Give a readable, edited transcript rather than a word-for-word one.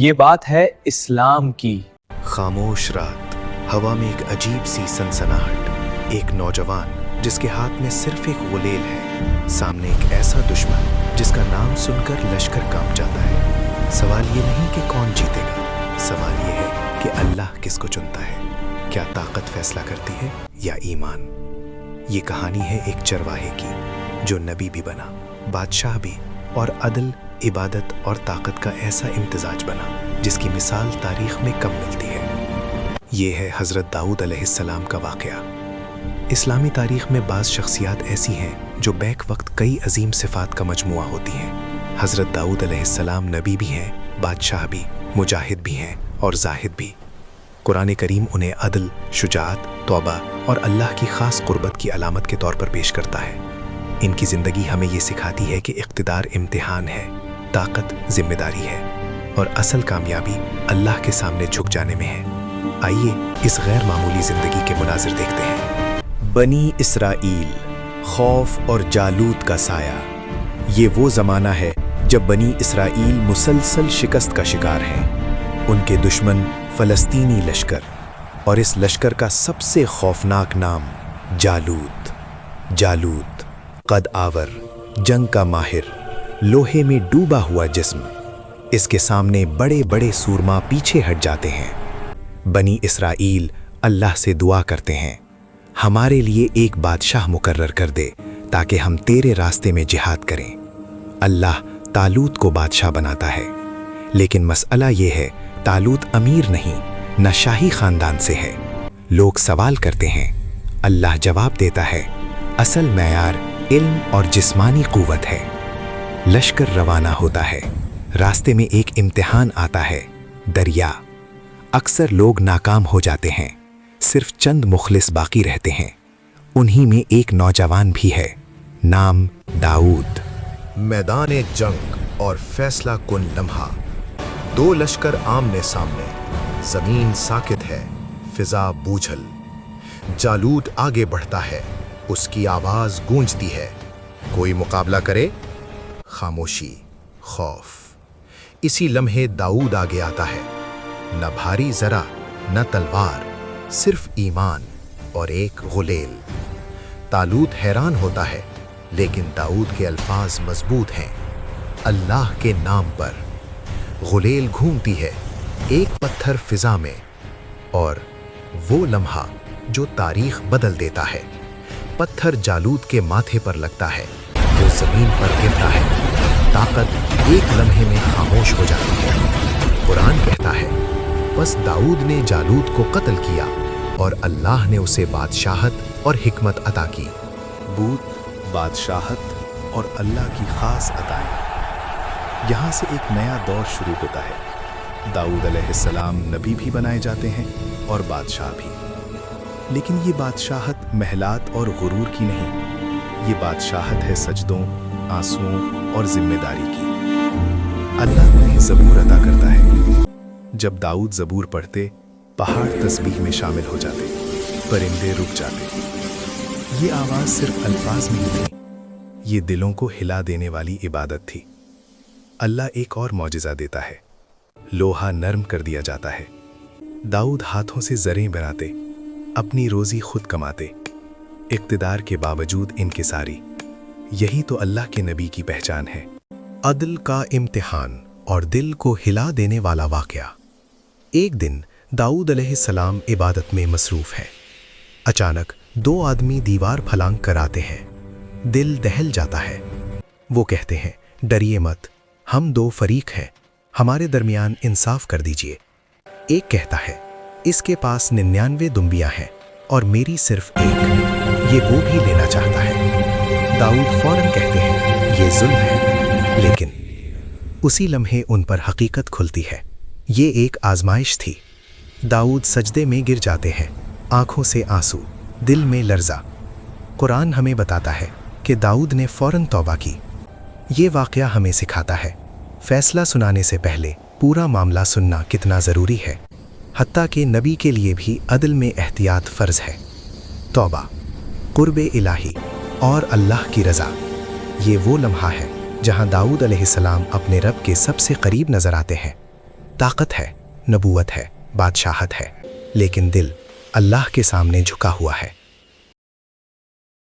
یہ بات ہے اسلام کی۔ خاموش رات، ہوا میں ایک عجیب سی سنسناہٹ، ایک نوجوان جس کے ہاتھ میں صرف ایک غلیل ہے، سامنے ایک ایسا دشمن جس کا نام سن کر لشکر کانپ جاتا ہے۔ سوال یہ نہیں کہ کون جیتے گا، سوال یہ ہے کہ اللہ کس کو چنتا ہے۔ کیا طاقت فیصلہ کرتی ہے یا ایمان؟ یہ کہانی ہے ایک چرواہے کی جو نبی بھی بنا، بادشاہ بھی، اور عدل، عبادت اور طاقت کا ایسا امتزاج بنا جس کی مثال تاریخ میں کم ملتی ہے۔ یہ ہے حضرت داؤد علیہ السلام کا واقعہ۔ اسلامی تاریخ میں بعض شخصیات ایسی ہیں جو بیک وقت کئی عظیم صفات کا مجموعہ ہوتی ہیں۔ حضرت داؤد علیہ السلام نبی بھی ہیں، بادشاہ بھی، مجاہد بھی ہیں اور زاہد بھی۔ قرآن کریم انہیں عدل، شجاعت، توبہ اور اللہ کی خاص قربت کی علامت کے طور پر پیش کرتا ہے۔ ان کی زندگی ہمیں یہ سکھاتی ہے کہ اقتدار امتحان ہے، طاقت ذمہ داری ہے، اور اصل کامیابی اللہ کے سامنے جھک جانے میں ہے۔ آئیے اس غیر معمولی زندگی کے مناظر دیکھتے ہیں۔ بنی اسرائیل، خوف اور جالوت کا سایہ۔ یہ وہ زمانہ ہے جب بنی اسرائیل مسلسل شکست کا شکار ہیں۔ ان کے دشمن فلسطینی لشکر، اور اس لشکر کا سب سے خوفناک نام جالوت۔ جالوت قد آور، جنگ کا ماہر، لوہے میں ڈوبا ہوا جسم۔ اس کے سامنے بڑے بڑے سورما پیچھے ہٹ جاتے ہیں۔ بنی اسرائیل اللہ سے دعا کرتے ہیں، ہمارے لیے ایک بادشاہ مقرر کر دے تاکہ ہم تیرے راستے میں جہاد کریں۔ اللہ طالوت کو بادشاہ بناتا ہے، لیکن مسئلہ یہ ہے طالوت امیر نہیں، نہ شاہی خاندان سے ہے۔ لوگ سوال کرتے ہیں، اللہ جواب دیتا ہے، اصل معیار علم اور جسمانی قوت ہے۔ لشکر روانہ ہوتا ہے، راستے میں ایک امتحان آتا ہے، دریا۔ اکثر لوگ ناکام ہو جاتے ہیں، صرف چند مخلص باقی رہتے ہیں۔ انہی میں ایک نوجوان بھی ہے، نام داؤد۔ میدان جنگ اور فیصلہ کن لمحہ، دو لشکر آمنے سامنے، زمین ساکت ہے، فضا بوجھل۔ جالوت آگے بڑھتا ہے، اس کی آواز گونجتی ہے، کوئی مقابلہ کرے؟ خاموشی، خوف۔ اسی لمحے داؤد آگے آتا ہے، نہ بھاری زرہ، نہ تلوار، صرف ایمان اور ایک غلیل۔ طالوت حیران ہوتا ہے، لیکن داؤد کے الفاظ مضبوط ہیں، اللہ کے نام پر۔ غلیل گھومتی ہے، ایک پتھر فضا میں، اور وہ لمحہ جو تاریخ بدل دیتا ہے۔ پتھر جالوت کے ماتھے پر لگتا ہے، وہ زمین پر گرتا ہے، طاقت ایک لمحے میں خاموش ہو جاتی ہے۔ قرآن کہتا ہے، بس داؤد نے جالوت کو قتل کیا اور اللہ نے اسے بادشاہت اور حکمت عطا کی۔ بوت، بادشاہت اور اللہ کی خاص عطائیں۔ یہاں سے ایک نیا دور شروع ہوتا ہے۔ داؤد علیہ السلام نبی بھی بنائے جاتے ہیں اور بادشاہ بھی، لیکن یہ بادشاہت محلات اور غرور کی نہیں، یہ بادشاہت ہے سجدوں، آنسوؤں اور ذمہ داری کی۔ اللہ انہیں زبور عطا کرتا ہے۔ جب داؤد زبور پڑھتے، پہاڑ تسبیح میں شامل ہو جاتے، پرندے رک جاتے۔ یہ آواز صرف الفاظ نہیں تھی، یہ دلوں کو ہلا دینے والی عبادت تھی۔ اللہ ایک اور معجزہ دیتا ہے، لوہا نرم کر دیا جاتا ہے۔ داؤد ہاتھوں سے زریں بناتے، اپنی روزی خود کماتے، اقتدار کے باوجود انکساری۔ یہی تو اللہ کے نبی کی پہچان ہے۔ عدل کا امتحان اور دل کو ہلا دینے والا واقعہ۔ ایک دن داؤد علیہ السلام عبادت میں مصروف ہے۔ اچانک دو آدمی دیوار پھلانگ کر آتے ہیں۔ دل دہل جاتا ہے۔ وہ کہتے ہیں، ڈریے مت، ہم دو فریق ہیں، ہمارے درمیان انصاف کر دیجئے۔ ایک کہتا ہے، اس کے پاس 99 دمبیاں ہیں اور میری صرف ایک، یہ وہ بھی لینا چاہتا ہے۔ داؤد فوراً کہتے ہیں، یہ ظلم ہے، لیکن اسی لمحے ان پر حقیقت کھلتی ہے، یہ ایک آزمائش تھی۔ داؤد سجدے میں گر جاتے ہیں، آنکھوں سے آنسو، دل میں لرزہ۔ قرآن ہمیں بتاتا ہے کہ داؤد نے فوراً توبہ کی۔ یہ واقعہ ہمیں سکھاتا ہے، فیصلہ سنانے سے پہلے پورا معاملہ سننا کتنا ضروری ہے، حتیٰ کہ نبی کے لیے بھی عدل میں احتیاط فرض ہے۔ توبہ، قرب الہی اور اللہ کی رضا، یہ وہ لمحہ ہے جہاں داؤد علیہ السلام اپنے رب کے سب سے قریب نظر آتے ہیں۔ طاقت ہے، نبوت ہے، بادشاہت ہے، لیکن دل اللہ کے سامنے جھکا ہوا ہے۔